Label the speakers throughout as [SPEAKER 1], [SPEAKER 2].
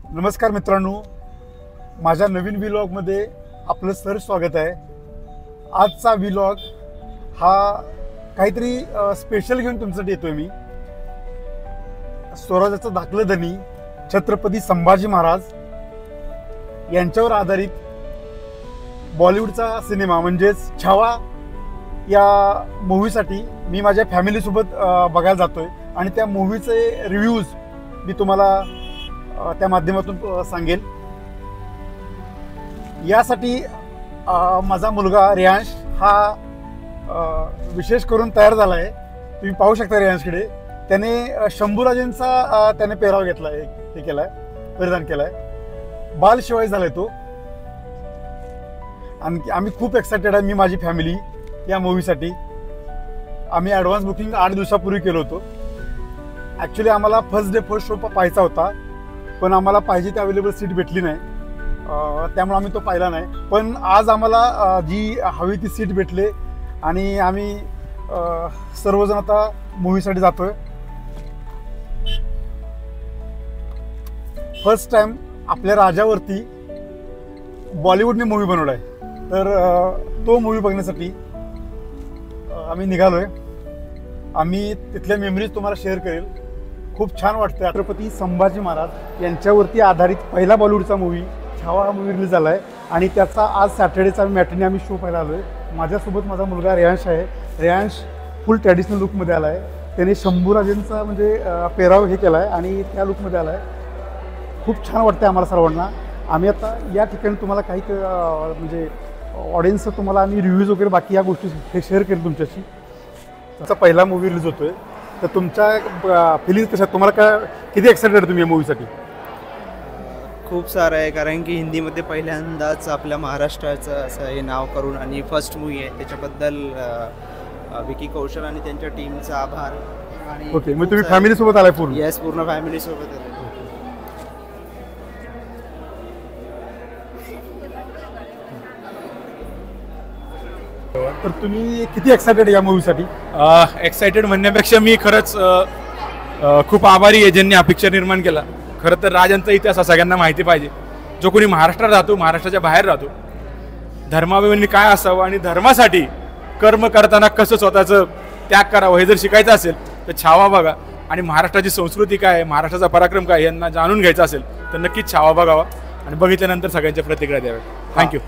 [SPEAKER 1] नमस्कार मित्रांनो, माझ्या नवीन व्लॉगमध्ये आपलं सहर्ष स्वागत आहे। आजचा व्लॉग हा काहीतरी स्पेशल घेऊन तुमच्यासाठी येतोय मी। स्वराज्याचं धाकलं धनी छत्रपती संभाजी महाराज यांच्यावर आधारित बॉलिवूडचा सिनेमा म्हणजेच छावा या मूवीसाठी मी माझ्या फॅमिलीसोबत बघायला जातोय आणि त्या मूवीचे रिव्ह्यूज मी तुम्हाला त्या माध्यमातून सांगेल। यासाठी माझा मुलगा रियांश हा विशेष करून तयार झाला आहे। तुम्ही पाहू शकता रियांशकडे त्याने शंभूराजेंचा त्याने पेहराव घेतला आहे, हे केलाय, परिधान केलाय, बाल शिवाय झालाय तो। आणि आम्ही खूप एक्साइटेड आहे, मी माझी फॅमिली या मूवीसाठी। आम्ही ॲडव्हान्स बुकिंग 8 दिवसापूर्वी केलं होतं। ॲक्च्युली आम्हाला फर्स्ट शो पाहायचा होता, पण आम्हाला पाहिजे ती अवेलेबल सीट भेटली नाही, त्यामुळे आम्ही तो पाहिला नाही। पण आज आम्हाला जी हवी ती सीट भेटले आणि आम्ही सर्वजण आता मूवीसाठी जातोय। फर्स्ट टाइम आपल्या राजावरती बॉलिवूडने मूवी बनवलाय, तर तो मूवी बघण्यासाठी आम्ही निघालोय। आम्ही तिथल्या मेमरीज तुम्हाला शेअर करेल। खूप छान वाटतं। छत्रपती संभाजी महाराज यांच्यावरती आधारित पहिला बॉलिवूडचा मूवी छावा हा मूवी रिलीज झाला आहे आणि त्याचा आज सॅटर्डेचा मॅटिनी आम्ही शो पाहायला आलो आहे। माझ्यासोबत माझा मुलगा रियांश आहे। रियांश फुल ट्रॅडिशनल लुकमध्ये आला आहे। त्याने शंभूराजेंचा म्हणजे पेहराव हे केला आहे आणि त्या लुकमध्ये आला आहे। खूप छान वाटतं आम्हाला सर्वांना। आम्ही आता या ठिकाणी तुम्हाला काही म्हणजे ऑडियन्सचं तुम्हाला आम्ही रिव्ह्यूज वगैरे बाकी या गोष्टी हे शेअर केलं तुमच्याशी। त्याचा पहिला मूवी रिलीज होतोय, तर तुमच्या फिलिंग्स कशा, तुम्हाला काय, किती एक्साइटेड तुम्ही या मूवीसाठी?
[SPEAKER 2] खूप सारं आहे, कारण की हिंदीमध्ये पहिल्यांदाच आपल्या महाराष्ट्राचं असं हे नाव करून आणि फर्स्ट मूवी आहे, त्याच्याबद्दल विकी कौशल आणि त्यांच्या टीमचा आभार। आणि
[SPEAKER 1] ओके, मग तुम्ही फॅमिलीसोबत आलाय पूर्ण?
[SPEAKER 2] येस, पूर्ण फॅमिलीसोबत आले।
[SPEAKER 1] तर तुम्ही किती एक्साइटेड या मूवीसाठी?
[SPEAKER 3] एक्साइटेड म्हणण्यापेक्षा मी खरंच खूप आभारी आहे ज्यांनी हा पिक्चर निर्माण केला। खरं तर राजांचा इतिहास हा सगळ्यांना माहिती पाहिजे। जो कोणी महाराष्ट्रात राहतो, महाराष्ट्राच्या बाहेर राहतो, धर्माभिमानी काय असावं आणि धर्मासाठी कर्म करताना कसं स्वतःचं त्याग करावं हे जर शिकायचं असेल तर छावा बघा। आणि महाराष्ट्राची संस्कृती काय आहे, महाराष्ट्राचा पराक्रम काय यांना जाणून घ्यायचं असेल तर नक्कीच छावा बघावा आणि बघितल्यानंतर सगळ्यांच्या प्रतिक्रिया द्याव्या। थँक्यू।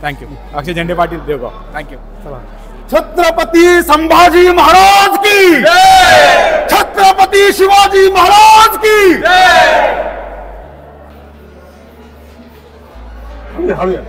[SPEAKER 3] अक्षय झेंडे पाटील, देवगाव। थँक्यू।
[SPEAKER 1] चला, छत्रपती संभाजी महाराज की जय, छत्रपती शिवाजी महाराज की जय। हळूया।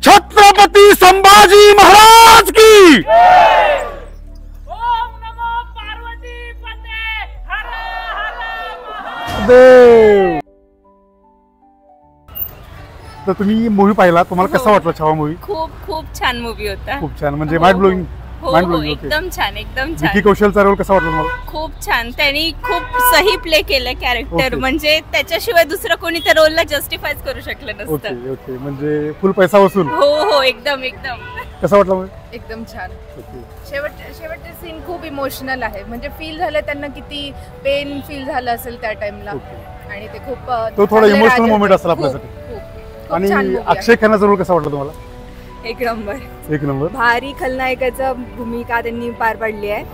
[SPEAKER 1] छत्रपती संभाजी महाराज की
[SPEAKER 4] ओम नमो पार्वती पते हर हर
[SPEAKER 1] देव। तर तुम्ही मूवी पाहिला, तुम्हाला कसा वाटला छावा मूवी?
[SPEAKER 5] खूप छान मूवी होता।
[SPEAKER 1] खूप छान, म्हणजे माइंड ब्लोइंग।
[SPEAKER 5] हो, एकदम छान, एकदम
[SPEAKER 1] विकी
[SPEAKER 5] छान।
[SPEAKER 1] कौशलचा रोल कसा वाटला तुम्हाला?
[SPEAKER 5] खूप छान, त्यांनी खूप सही प्ले केलं कॅरेक्टर,
[SPEAKER 1] ओके.
[SPEAKER 5] म्हणजे त्याच्याशिवाय दुसरं कोणी त्या रोलला जस्टिफाय करू शकलं नसतं।
[SPEAKER 1] ओके, म्हणजे फुल पैसा वसूल।
[SPEAKER 5] हो, एकदम
[SPEAKER 1] कसा वाटला मूवी?
[SPEAKER 6] एकदम छान।
[SPEAKER 1] ओके.
[SPEAKER 6] शेवटचे सीन खूप इमोशनल आहे, म्हणजे फील झालं त्यांना, किती पेन फील झालं असेल त्या टाइमला।
[SPEAKER 1] ओके.
[SPEAKER 6] आणि ते खूप
[SPEAKER 1] तो थोडा
[SPEAKER 6] चांगले
[SPEAKER 1] इमोशनल
[SPEAKER 6] राजे
[SPEAKER 1] मोमेंट
[SPEAKER 6] होते.
[SPEAKER 1] असेल आपल्यासाठी।
[SPEAKER 6] खूप
[SPEAKER 1] आणि
[SPEAKER 6] छान movie आहे.
[SPEAKER 1] अक्षय खन्नाचा रोल कसा वाटला तुम्हाला?
[SPEAKER 7] एक नंबर,
[SPEAKER 1] एक नंबर।
[SPEAKER 7] भारी खलनायकाचा भूमिका त्यांनी पार पाडली आहे।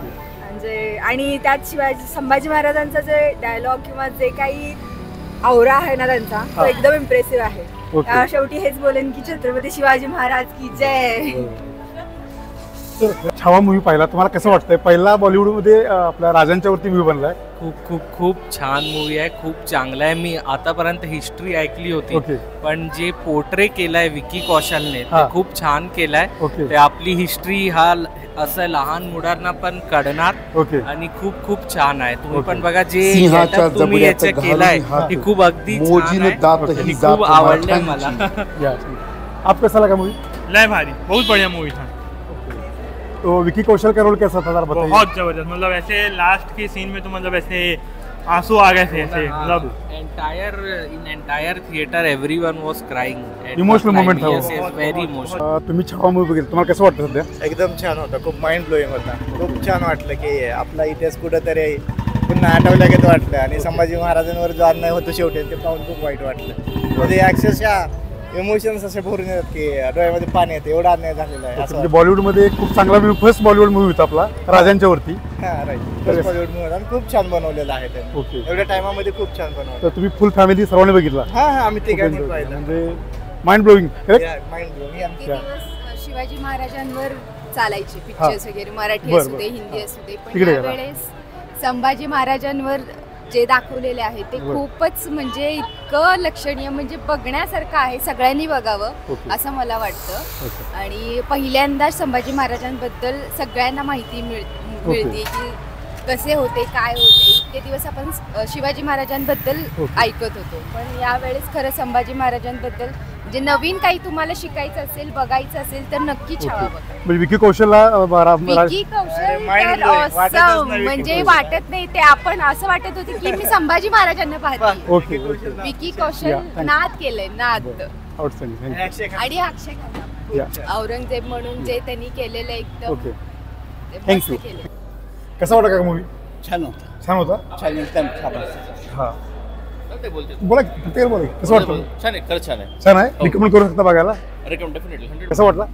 [SPEAKER 7] म्हणजे आणि त्यात शिवाजी संभाजी महाराजांचा जे डायलॉग किंवा जे काही औरा आहे ना त्यांचा, तो एकदम इम्प्रेसिव्ह आहे।
[SPEAKER 1] ओके.
[SPEAKER 7] शेवटी हेच बोलेन की छत्रपती शिवाजी महाराज की जय।
[SPEAKER 1] तर छावा मूवी पाहिला, तुम्हाला कसं वाटतंय? पहिला बॉलिवूडमध्ये आपल्या राजांच्या वरती मूवी बनलाय.
[SPEAKER 8] खूप खूप खूप छान मूवी आहे, खूप चांगला आहे. मी आतापर्यंत हिस्ट्री ऐकली होती,
[SPEAKER 1] ओके
[SPEAKER 8] पण जे पोर्ट्रे केलाय विकी कौशलने
[SPEAKER 1] हा.
[SPEAKER 8] ते खूप छान केलाय.
[SPEAKER 1] ओके
[SPEAKER 8] ते आपली हिस्ट्री हा असं लहान मुलांना पण कळणार
[SPEAKER 1] ओके
[SPEAKER 8] आणि खूप खूप छान आहे. तुम्ही
[SPEAKER 1] ओके.
[SPEAKER 8] पण बघा जे
[SPEAKER 9] सिंहाच्या
[SPEAKER 8] setup तुम्ही
[SPEAKER 9] जबड्यात
[SPEAKER 8] याचं केलाय
[SPEAKER 9] घालून
[SPEAKER 8] ते खूप अगदी छान
[SPEAKER 9] मोजीने
[SPEAKER 8] आहे
[SPEAKER 9] दात
[SPEAKER 8] आणि
[SPEAKER 9] ही
[SPEAKER 8] खूप
[SPEAKER 9] दात
[SPEAKER 8] आवडलंय
[SPEAKER 9] माठांची.
[SPEAKER 8] मला.
[SPEAKER 1] या आप कैसा लगा मूवी?
[SPEAKER 10] लय भारी, बहुत बढ़िया मूवी था,
[SPEAKER 1] तो विकी कौशल का रोल कैसा था जरा बताइए.
[SPEAKER 10] बहुत जबरदस्त. मतलब ऐसे लास्ट के सीन में तो मतलब ऐसे आंसू आ गए थे ऐसे, मतलब
[SPEAKER 8] एंटायर थिएटर एवरीवन वाज क्राइंग.
[SPEAKER 1] Emotional moment था वो.
[SPEAKER 8] Very emotional.
[SPEAKER 1] तुम्ही छावा मूवी बघितली, तुम्हाला कसं वाटतं सध्या?
[SPEAKER 2] एकदम छान होता, खूप माइंड ब्लोईंग होता. खूप छान वाटलं की आपला इतिहास कुठंतरी पुन्हा आठवल्यागत वाटलं आणि संभाजी महाराजांवर जो अन्याय होतो शेवटी ते पाहून खूप वाईट वाटलं. म्हणजे अक्षरशः इमोशन्स असे भरून येतात की डोळ्यामध्ये पाणी येतं, एवढा अन्याय झालेला आहे असं
[SPEAKER 1] म्हणजे बॉलिवूडमध्ये खूप चांगला मूवी, फर्स्ट बॉलिवूड मूवी होता आपला राजांच्या वरती.
[SPEAKER 2] राईट. बॉलिवूड मूवी आणि खूप छान बनवलेलं आहे ते.
[SPEAKER 1] ओके.
[SPEAKER 2] एवढ्या टायमामध्ये खूप छान बनवलं.
[SPEAKER 1] तर तुम्ही फुल फॅमिली सर्वांनी बघितला?
[SPEAKER 2] हा आम्ही तिघांनी पाहिलं.
[SPEAKER 1] म्हणजे माइंड ब्लोईंग.
[SPEAKER 2] Mind blowing.
[SPEAKER 7] ते दिवस शिवाजी महाराजांवर चालायचे पिक्चर्स वगैरे, मराठी
[SPEAKER 1] बरं,
[SPEAKER 7] असू दे,
[SPEAKER 1] बरं.
[SPEAKER 7] हिंदी असू दे, पण
[SPEAKER 1] तिकडे गेला.
[SPEAKER 7] यावेळेस संभाजी महाराजांवर जे दाखवलेले आहे ते
[SPEAKER 1] बरं.
[SPEAKER 7] खूपच म्हणजे इतकं लक्षणीय, म्हणजे बघण्यासारखं आहे. सगळ्यांनी बघावं
[SPEAKER 1] ओके.
[SPEAKER 7] असं मला वाटतं.
[SPEAKER 1] ओके.
[SPEAKER 7] आणि पहिल्यांदा संभाजी महाराजांबद्दल सगळ्यांना माहिती मिळते की कसे होते, काय होते. इतके दिवस आपण शिवाजी महाराजांबद्दल
[SPEAKER 1] ओके.
[SPEAKER 7] ऐकत होतो, पण यावेळेस खरं संभाजी महाराजांबद्दल जे नवीन काही तुम्हाला शिकायचं असेल, बघायचं असेल तर नक्की छावा बघा.
[SPEAKER 1] म्हणजे विकी कौशलला
[SPEAKER 7] विकी कौशल
[SPEAKER 2] mind
[SPEAKER 7] तर
[SPEAKER 2] blowing. वाटतच
[SPEAKER 7] awesome.
[SPEAKER 2] नाही विकी
[SPEAKER 7] म्हणजे
[SPEAKER 2] कौशल.
[SPEAKER 7] वाटत नाही ते, आपण असं वाटत होते की मी संभाजी महाराजांना पाहते.
[SPEAKER 1] Okay okay
[SPEAKER 7] Vicky
[SPEAKER 1] Yeah,
[SPEAKER 7] Kaushal
[SPEAKER 1] thank you.
[SPEAKER 7] नाद केलंय, नाद.
[SPEAKER 1] आउटस्टँडिंग.
[SPEAKER 2] आणि अक्षय खन्ना.
[SPEAKER 7] आणि अक्षय खन्ना,
[SPEAKER 1] या
[SPEAKER 7] औरंगजेब म्हणून जे त्यांनी केलेलं एकदम
[SPEAKER 1] ओके.
[SPEAKER 7] ते
[SPEAKER 1] Thank
[SPEAKER 7] मस्त
[SPEAKER 1] you.
[SPEAKER 7] केलंय.
[SPEAKER 1] कसा वाटला का मूवी?
[SPEAKER 9] छान होता.
[SPEAKER 1] छान होता.
[SPEAKER 9] छान एकदम छान.
[SPEAKER 1] हा बोला की, प्रत्येकाला बोला की. कसं वाटतं?
[SPEAKER 8] छान आहे, खरंच छान आहे.
[SPEAKER 1] छान आहे. रिकमेंड करू शकता बघायला.
[SPEAKER 8] Recommend definitely.
[SPEAKER 1] कसा वाटला?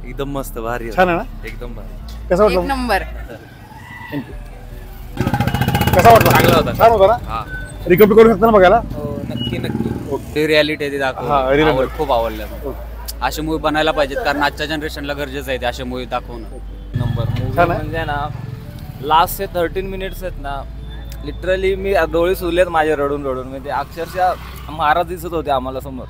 [SPEAKER 8] एकदम मस्त, भारी
[SPEAKER 1] छान आहे ना?
[SPEAKER 8] एकदम भारी.
[SPEAKER 1] कसा वाटला?
[SPEAKER 6] नंबर.
[SPEAKER 1] कसा वाटला?
[SPEAKER 8] चांगला होता.
[SPEAKER 1] छान होता ना?
[SPEAKER 8] हा.
[SPEAKER 1] रिकमेंड करू शकता ना बघायला?
[SPEAKER 8] हो, नक्की नक्की. ते रियालिटी आहे ते
[SPEAKER 1] हा,
[SPEAKER 8] दाखवलं,
[SPEAKER 1] reality.
[SPEAKER 8] खूप आवडलं. असे मूवी बनायला पाहिजेत, कारण आजच्या जनरेशनला गरजेचं आहे ते असे मूवी दाखवणं. नंबर
[SPEAKER 1] छान आहे.
[SPEAKER 11] म्हणजे ना लास्टचे 13 मिनिट्स आहेत ना, लिटरली मी डोळे सुरलेत माझे रडून रडून. म्हणजे अक्षरशः महाराज दिसत होते आम्हाला समोर.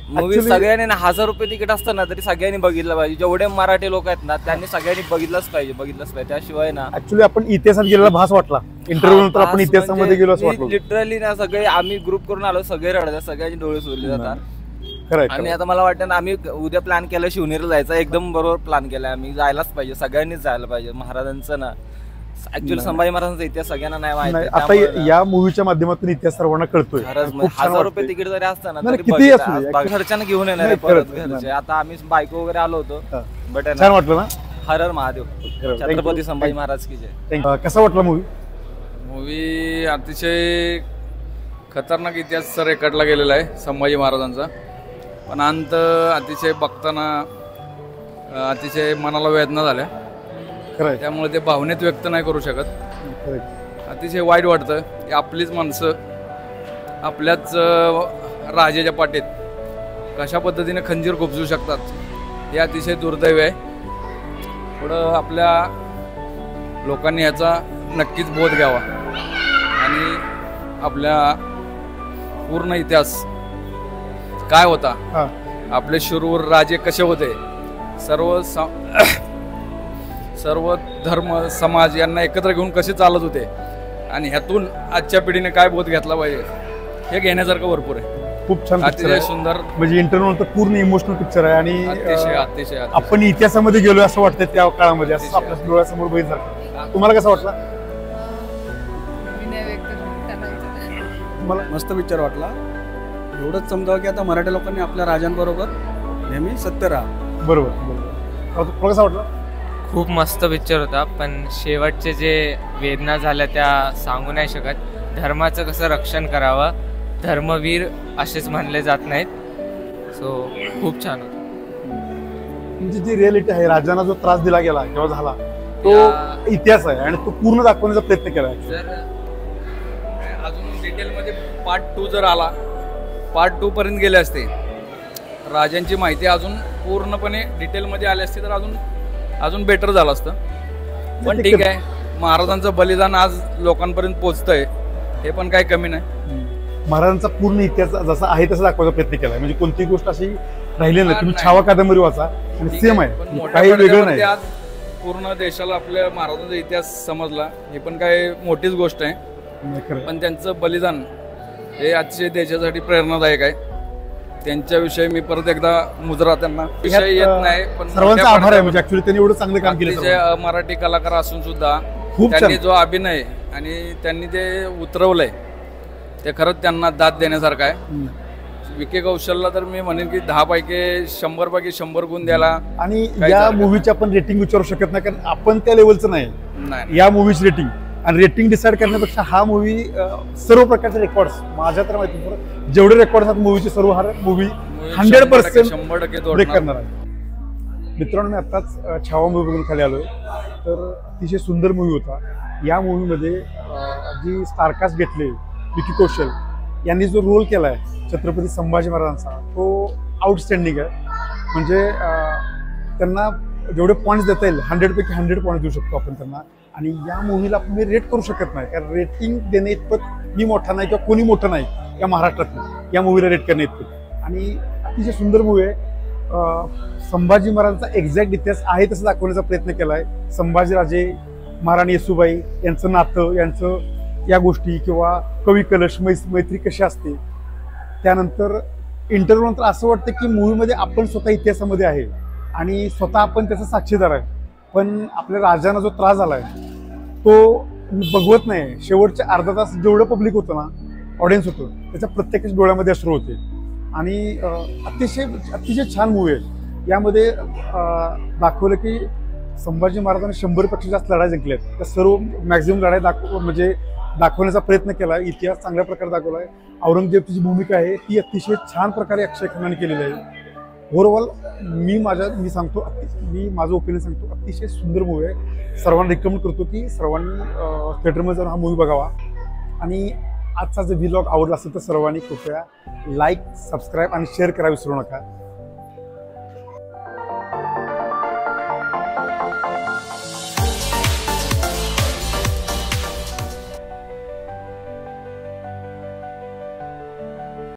[SPEAKER 11] मूवी
[SPEAKER 1] Actually-
[SPEAKER 11] सगळ्यांनी ना 1000 रुपये तिकीट असतं ना तरी सगळ्यांनी बघितलं पाहिजे. जेवढे मराठी लोक आहेत ना त्यांनी सगळ्यांनी बघितलंच पाहिजे. त्याशिवाय ना
[SPEAKER 1] ऍक्च्युली आपण इतिहासात गेलेला भास वाटला. इंटरव्ह्यू नंतर आपण इतिहासामध्ये गेलो असं वाटलं.
[SPEAKER 11] लिटरली ना सगळे आम्ही ग्रुप करून आलो, सगळे रडतात, सगळ्यांची डोळे सुरले जातात.
[SPEAKER 1] खरंय.
[SPEAKER 11] आणि आता मला वाटतं ना आम्ही उद्या प्लॅन केलं शिवनेरीला जायचं, एकदम बरोबर प्लॅन केलाय आम्ही. जायलाच पाहिजे, सगळ्यांनीच जायला पाहिजे. महाराजांचं ना ऍक्च्युअली संभाजी महाराजांचा इतिहास सगळ्यांना नाही माहिती.
[SPEAKER 1] नाही, आता या मूवीच्या माध्यमातून इतिहास सर्वांना कळतोय.
[SPEAKER 11] खरंच
[SPEAKER 1] खूप छान
[SPEAKER 11] 1000 रुपये
[SPEAKER 1] वाटतंय.
[SPEAKER 11] तिकीट जरी असतं ना
[SPEAKER 1] नाही,
[SPEAKER 11] तरी
[SPEAKER 1] कितीही
[SPEAKER 11] बघितलं.
[SPEAKER 1] असू दे.
[SPEAKER 11] आज घरच्यांना घेऊन येणार आहे
[SPEAKER 1] नाही,
[SPEAKER 11] परत
[SPEAKER 1] खरंच.
[SPEAKER 11] घरचे. आता आम्ही बायको वगैरे आलो होतो,
[SPEAKER 1] हा.
[SPEAKER 11] बट
[SPEAKER 1] छान वाटलं ना?
[SPEAKER 11] हर हर महादेव,
[SPEAKER 1] खरं.
[SPEAKER 11] Chhatrapati
[SPEAKER 1] Thank you.
[SPEAKER 11] संभाजी महाराज की जय.
[SPEAKER 1] Thank you. कसा वाटला मूवी?
[SPEAKER 3] मूवी अतिशय खतरनाक इतिहास रेखाटला गेलेला आहे संभाजी महाराजांचा, पण अंत अतिशय बघताना अतिशय मनाला वेदना झाल्या.
[SPEAKER 1] खरंय.
[SPEAKER 3] त्यामुळे ते भावनेत व्यक्त नाही करू शकत.
[SPEAKER 1] खरंय.
[SPEAKER 3] अतिशय वाईट वाटतं की आपलीच माणसं आपल्याच राजाच्या पाठीत कशा पद्धतीने खंजीर खुपसू शकतात, हे अतिशय दुर्दैव आहे. पुढं आपल्या लोकांनी ह्याचा नक्कीच बोध घ्यावा आणि आपल्या पूर्ण इतिहास काय होता,
[SPEAKER 1] हा.
[SPEAKER 3] आपले शूरवीर राजे कसे होते, सर्व धर्म समाज यांना एकत्र घेऊन कसे चालत होते आणि ह्यातून आजच्या पिढीने काय बोध घेतला पाहिजे हे घेण्यासारखं भरपूर आहे.
[SPEAKER 1] खूप छान पिक्चर
[SPEAKER 3] अतिशय
[SPEAKER 1] आहे.
[SPEAKER 3] सुंदर,
[SPEAKER 1] म्हणजे इंटरव्ह्यू नंतर पूर्ण इमोशनल पिक्चर आहे आणि
[SPEAKER 3] अतिशय अतिशय
[SPEAKER 1] आपण इतिहासामध्ये गेलोय असं वाटतंय त्या काळामध्ये, असं आपल्या डोळ्यासमोर बघितलं. तुम्हाला कसं वाटला?
[SPEAKER 12] मला मस्त पिक्चर वाटला. एवढंच समजावं की आता मराठी लोकांनी आपल्या राजांबरोबर नेहमी सत्य राहा.
[SPEAKER 1] बरोबर बरोबर. तुला कसं वाटलं?
[SPEAKER 13] खूप मस्त पिक्चर होता, पण शेवटचे जे वेदना झाल्या त्या सांगू नाही शकत. धर्माचं कसं रक्षण करावं, धर्मवीर असेच म्हणले जात नाहीत. सो खूप छान होतं.
[SPEAKER 1] म्हणजे जी रियालिटी आहे, राजांना जो त्रास दिला गेला किंवा झाला तो इतिहास आहे आणि तो पूर्ण दाखवण्याचा प्रयत्न केला आहे.
[SPEAKER 3] जर अजून डिटेलमध्ये पार्ट 2 जर आला, पार्ट 2 पर्यंत गेले असते, राजांची माहिती अजून पूर्णपणे डिटेलमध्ये आली असते तर अजून
[SPEAKER 12] अजून बेटर झालं असतं. पण ठीक आहे, महाराजांचं बलिदान आज लोकांपर्यंत पोहोचतंय, हे पण काही कमी नाही.
[SPEAKER 1] महाराजांचा पूर्ण इतिहास जसा आहे तसा दाखवायचा प्रयत्न केला, म्हणजे कोणतीही गोष्ट अशी राहिली नाही. तुम्ही छावा कादंबरी वाचा आणि सेम आहे, काही वेगळं नाही.
[SPEAKER 12] आज पूर्ण देशाला आपल्या महाराजांचा इतिहास समजला, हे पण काही मोठीच गोष्ट आहे. पण त्यांचं बलिदान हे आजच्या देशासाठी प्रेरणादायक आहे. त्यांच्याविषयी मी परत एकदा मुजरा त्यांना विषय येत नाही, पण
[SPEAKER 1] सर्वांचा आभार आहे. म्हणजे ऍक्च्युअली त्यांनी एवढं चांगलं काम केलं.
[SPEAKER 12] जे मराठी कलाकार असून सुद्धा
[SPEAKER 1] खूप
[SPEAKER 12] त्यांनी जो अभिनय आणि त्यांनी ते उतरवलंय ते खरंच त्यांना दाद देण्यासारखं आहे. विकी कौशलला तर मी म्हणेन की 10 पैकी 100 पैकी 100 गुण द्यायला.
[SPEAKER 1] आणि या मूवीची आपण रेटिंग विचारू शकत नाही, कारण आपण त्या लेवलचं नाही या मूवीची रेटिंग. आणि रेटिंग डिसाईड करण्यापेक्षा हा मूवी सर्व प्रकारचे रेकॉर्ड्स माझ्या तर माहिती जेवढे रेकॉर्ड्स आहेत मूवीचे सर्व हा मूवी 100% ब्रेक करणार आहे. मित्रांनो, मी आत्ताच छावा मूवी बघून खाली आलोय, तर अतिशय सुंदर मूवी होता. या मूवीमध्ये जी स्टारकास्ट घेतले विकी कौशल यांनी जो रोल केला आहे छत्रपती संभाजी महाराजांचा, तो आउटस्टँडिंग आहे. म्हणजे त्यांना जेवढे पॉईंट्स देता येईल 100 पैकी 100 पॉईंट्स देऊ शकतो आपण त्यांना. आणि या मूवीला आपण रेट करू शकत नाही, कारण रेटिंग देणे इतपत मी मोठा नाही किंवा कोणी मोठं नाही या महाराष्ट्रातून या मूवीला रेट करणे इतपत. आणि अतिशय सुंदर मूवी आहे. संभाजी महाराजांचा एक्झॅक्ट इतिहास आहे तसं दाखवण्याचा प्रयत्न केला आहे. संभाजीराजे, महाराणी येसूबाई यांचं नातं, यांचं या गोष्टी किंवा कवी कलश मैत्री कशी असते. त्यानंतर इंटरव्ह्यू नंतर असं वाटतं की मूवीमध्ये आपण स्वतः इतिहासामध्ये आहे आणि स्वतः आपण त्याचा साक्षीदार आहे. पण आपल्या राजांना जो त्रास झालाय तो बघवत नाही. शेवटचे अर्धा तास जेवढं पब्लिक होतं ना, ऑडियन्स होतं, त्याच्या प्रत्येकाच्या डोळ्यामध्ये अश्रू होते. आणि अतिशय छान मूवी आहे. यामध्ये दाखवलं की संभाजी महाराजांनी 100पेक्षा जास्त लढाई जिंकल्यात. त्या सर्व मॅक्झिमम लढाई दाखवण्याचा प्रयत्न केला. इतिहास चांगल्या प्रकारे दाखवला आहे. औरंगजेबची जी भूमिका आहे ती अतिशय छान प्रकारे अक्षय खन्नाने केलेली आहे. ओव्हरऑल मी माझं ओपिनियन सांगतो, अतिशय सुंदर मूवी आहे. सर्वांना रिकमेंड करतो की सर्वांनी थिएटरमध्ये जाऊन हा मूवी बघावा. आणि आजचा जर व्लॉग आवडला असेल तर सर्वांनी कृपया लाईक, सबस्क्राईब आणि शेअर करायला विसरू नका.